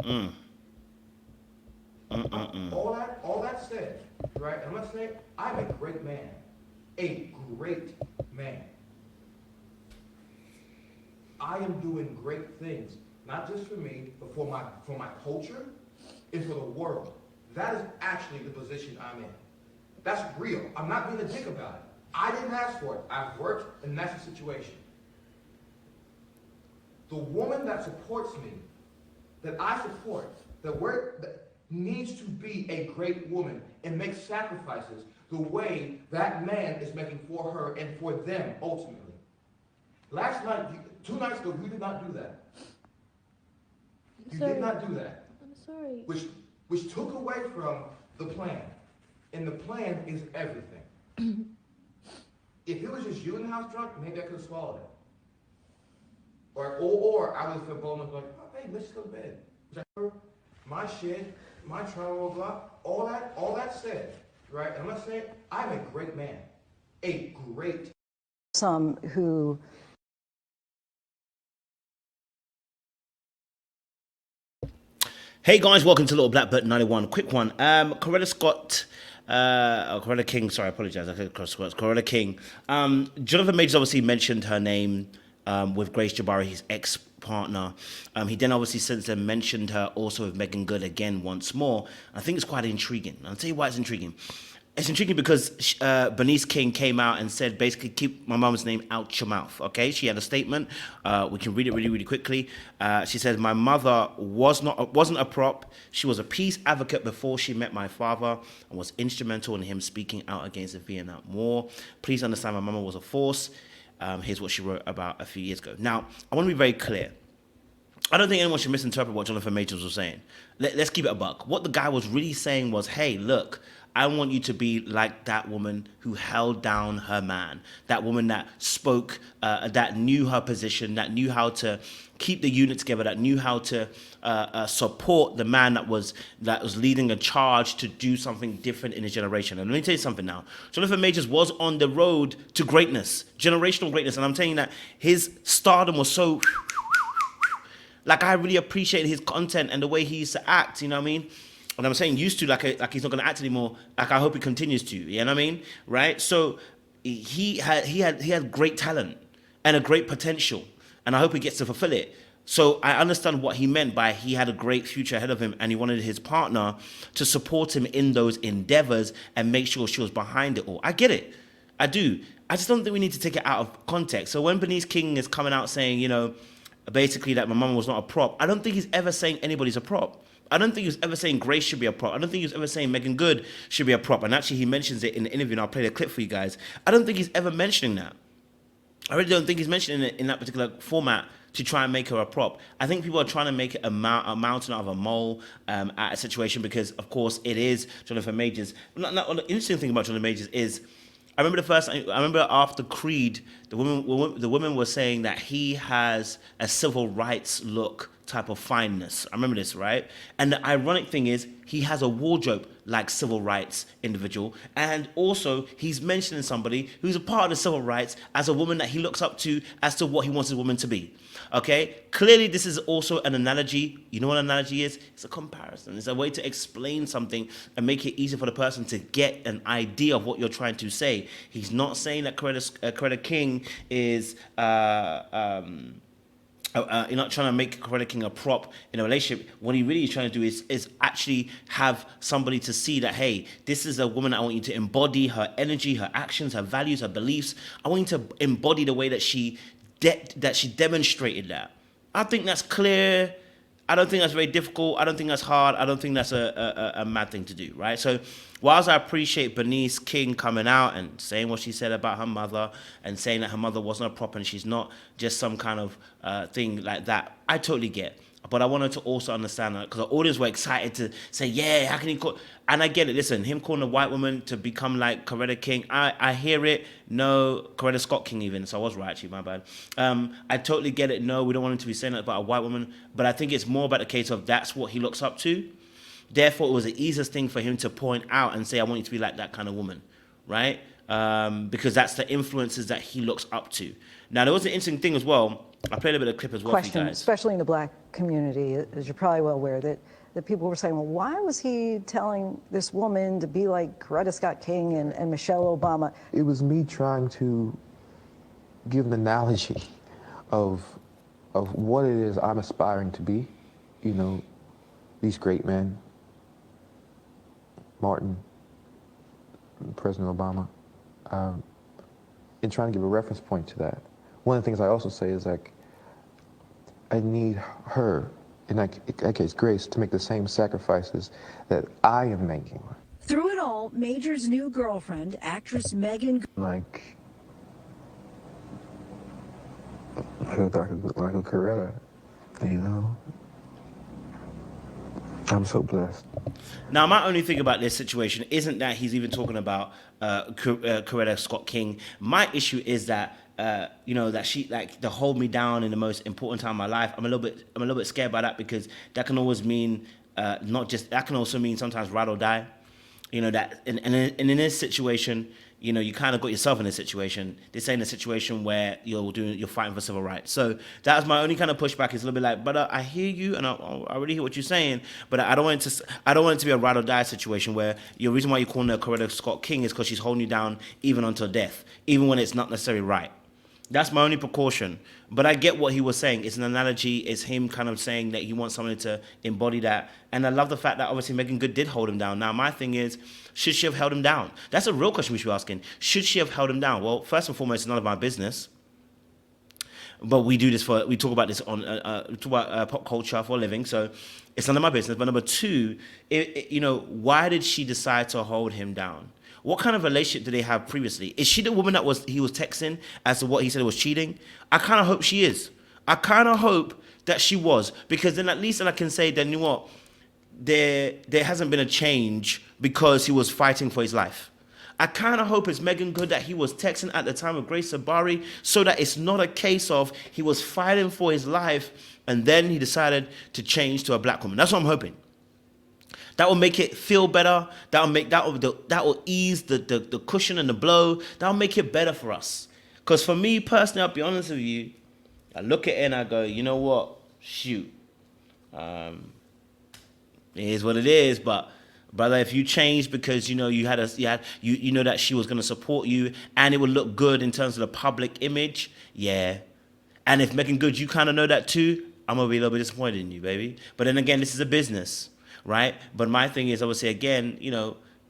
All that said, right? And let's say I'm a great man, a great man. I am doing great things, not just for me, but for my culture and for the world. That is actually the position I'm in. That's real. I'm not being a dick about it. I didn't ask for it. I've worked, and that's the situation. The woman that supports me, that I support, that needs to be a great woman and make sacrifices the way that man is making for her and for them ultimately. Last night, 2 nights ago, you did not do that. You did not do that. I'm sorry. Which took away from the plan. And the plan is everything. If it was just you in the house drunk, maybe I could have swallowed it. Or I would have felt bold enough like, oh, hey, let's just go to bed. My shit, my trauma, blah, all that said, right? And let's say I'm a great man. A great. Some who. Hey guys, welcome to Little Black Bert 91. Quick one. Coretta Scott, Coretta King, sorry, I apologize. I said Coretta King. Jonathan Majors obviously mentioned her name with Grace Jabari, his ex-partner. He then obviously since then mentioned her also with Megan Good again once more. I think it's quite intriguing. I'll tell you why it's intriguing. It's intriguing because Bernice King came out and said, basically, keep my mom's name out your mouth, okay? She had a statement. We can read it really, really quickly. She said, my mother wasn't a prop. She was a peace advocate before she met my father and was instrumental in him speaking out against the Vietnam War. Please understand my mama was a force. Here's what she wrote about a few years ago. Now, I want to be very clear. I don't think anyone should misinterpret what Jonathan Majors was saying. Let's keep it a buck. What the guy was really saying was, hey, look, I want you to be like that woman who held down her man, that woman that spoke, that knew her position, that knew how to keep the unit together, that knew how to support the man that was leading a charge to do something different in his generation. And let me tell you something now. Jonathan Majors was on the road to greatness, generational greatness, and I'm telling you that his stardom was so... Like, I really appreciated his content and the way he used to act, you know what I mean? And I'm saying used to, like he's not going to act anymore. Like, I hope he continues to, you know what I mean? Right? So he had great talent and a great potential, and I hope he gets to fulfill it. So I understand what he meant by he had a great future ahead of him, and he wanted his partner to support him in those endeavors and make sure she was behind it all. I get it. I do. I just don't think we need to take it out of context. So when Bernice King is coming out saying, you know, basically that my mama was not a prop, I don't think he's ever saying anybody's a prop. I don't think he was ever saying Grace should be a prop. I don't think he was ever saying Megan Good should be a prop. And actually, he mentions it in the interview, and I'll play the clip for you guys. I don't think he's ever mentioning that. I really don't think he's mentioning it in that particular format to try and make her a prop. I think people are trying to make it a mountain out of a mole at a situation because, of course, it is Jonathan Majors. The interesting thing about Jonathan Majors is, I remember after Creed, the women were saying that he has a civil rights look type of fineness. I remember this, right? And the ironic thing is, he has a wardrobe like civil rights individual, and also he's mentioning somebody who's a part of the civil rights as a woman that he looks up to as to what he wants his woman to be. Okay? Clearly, this is also an analogy. You know what an analogy is? It's a comparison. It's a way to explain something and make it easier for the person to get an idea of what you're trying to say. He's not saying that Coretta King is... you're not trying to make Coretta King a prop in a relationship. What he really is trying to do is actually have somebody to see that, hey, this is a woman I want you to embody her energy, her actions, her values, her beliefs. I want you to embody the way that she demonstrated that. I think that's clear. I don't think that's very difficult. I don't think that's hard. I don't think that's a mad thing to do, right? So whilst I appreciate Bernice King coming out and saying what she said about her mother and saying that her mother wasn't a prop and she's not just some kind of thing like that, I totally get. But I wanted to also understand that because the audience were excited to say, yeah, how can he call... And I get it. Listen, him calling a white woman to become like Coretta King, I hear it. No, Coretta Scott King even. So I was right, actually, my bad. I totally get it. No, we don't want him to be saying that about a white woman. But I think it's more about the case of that's what he looks up to. Therefore, it was the easiest thing for him to point out and say, I want you to be like that kind of woman, right? because that's the influences that he looks up to. Now, there was an interesting thing as well. I played a bit of clip as well for you Question, guys. especially in the black community, as you're probably well aware, that people were saying, well, why was he telling this woman to be like Coretta Scott King and Michelle Obama? It was me trying to give an analogy of what it is I'm aspiring to be. You know, these great men, Martin, President Obama, and trying to give a reference point to that. One of the things I also say is, like, I need her, in that case, Grace, to make the same sacrifices that I am making. Through it all, Major's new girlfriend, actress Megan... Like a Coretta, you know? I'm so blessed. Now, my only thing about this situation isn't that he's even talking about Coretta Scott King. My issue is that that she, like, to hold me down in the most important time of my life. I'm a little bit scared by that, because that can always mean that can also mean sometimes ride or die. You know, that and in this situation, you know, you kind of got yourself in a situation. This ain't a situation where you're fighting for civil rights. So that's my only kind of pushback. Is a little bit like, brother, I hear you, and I really hear what you're saying, but I don't want it to be a ride or die situation where your reason why you're calling her Coretta Scott King is because she's holding you down even until death, even when it's not necessarily right. That's my only precaution. But I get what he was saying. It's an analogy. It's him kind of saying that he wants somebody to embody that. And I love the fact that obviously Megan Good did hold him down. Now, my thing is, should she have held him down? That's a real question we should be asking. Should she have held him down? Well, first and foremost, it's none of my business. But we talk about this on talk about pop culture for a living. So it's none of my business. But number two, why did she decide to hold him down? What kind of relationship did they have previously? Is she the woman that he was texting as to what he said was cheating? I kind of hope she is. I kind of hope that she was, because then at least I can say, then you know what, there hasn't been a change because he was fighting for his life. I kind of hope it's Megan Good that he was texting at the time of Grace Sabari, so that it's not a case of he was fighting for his life and then he decided to change to a black woman. That's what I'm hoping. That will make it feel better. That will ease the cushion and the blow. That will make it better for us. Because for me personally, I'll be honest with you, I look at it and I go, you know what? Shoot. It is what it is. But brother, if you changed because you know that she was gonna support you and it would look good in terms of the public image, yeah. And if Megan Good, you kind of know that too, I'm gonna be a little bit disappointed in you, baby. But then again, this is a business. Right? But my thing is, obviously, again,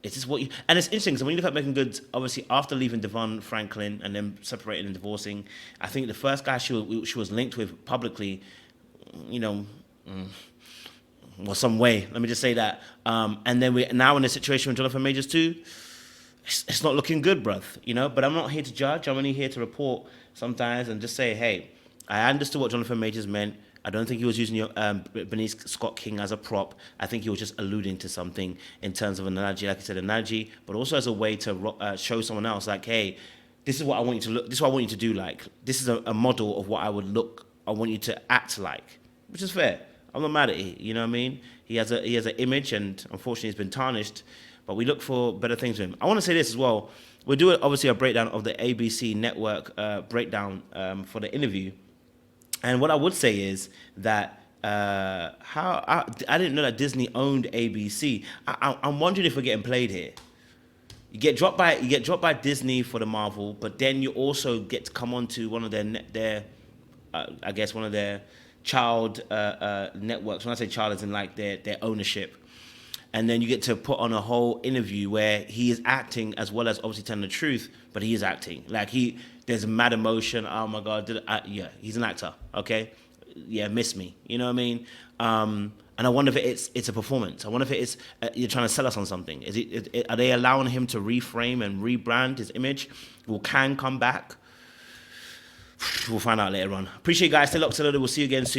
it's just what you... And it's interesting, because when you look at Megan Good, obviously, after leaving Devon Franklin and then separating and divorcing, I think the first guy she was linked with publicly, well, some way, let me just say that. And then we're now in a situation with Jonathan Majors too. It's not looking good, bruv, But I'm not here to judge. I'm only here to report sometimes and just say, hey, I understood what Jonathan Majors meant. I don't think he was using Bernice Scott King as a prop. I think he was just alluding to something in terms of an analogy, like I said, analogy, but also as a way to show someone else, like, hey, this is what I want you to look. This is what I want you to do. Like, this is a model of what I would look. I want you to act like, which is fair. I'm not mad at it. You know what I mean? He has an image, and unfortunately, it's been tarnished. But we look for better things with him. I want to say this as well. We're doing obviously a breakdown of the ABC network breakdown for the interview. And what I would say is that I didn't know that Disney owned ABC. I'm wondering if we're getting played here. You get dropped by Disney for the Marvel, but then you also get to come onto one of their one of their child networks. When I say child, it's in like their ownership. And then you get to put on a whole interview where he is acting as well as obviously telling the truth, but he is acting. Like there's mad emotion. Oh my God, he's an actor, okay? Yeah, miss me, you know what I mean? And I wonder if it's a performance. I wonder if it's, you're trying to sell us on something. Are they allowing him to reframe and rebrand his image? Will Kang come back? We'll find out later on. Appreciate you guys. Stay locked, we'll see you again soon.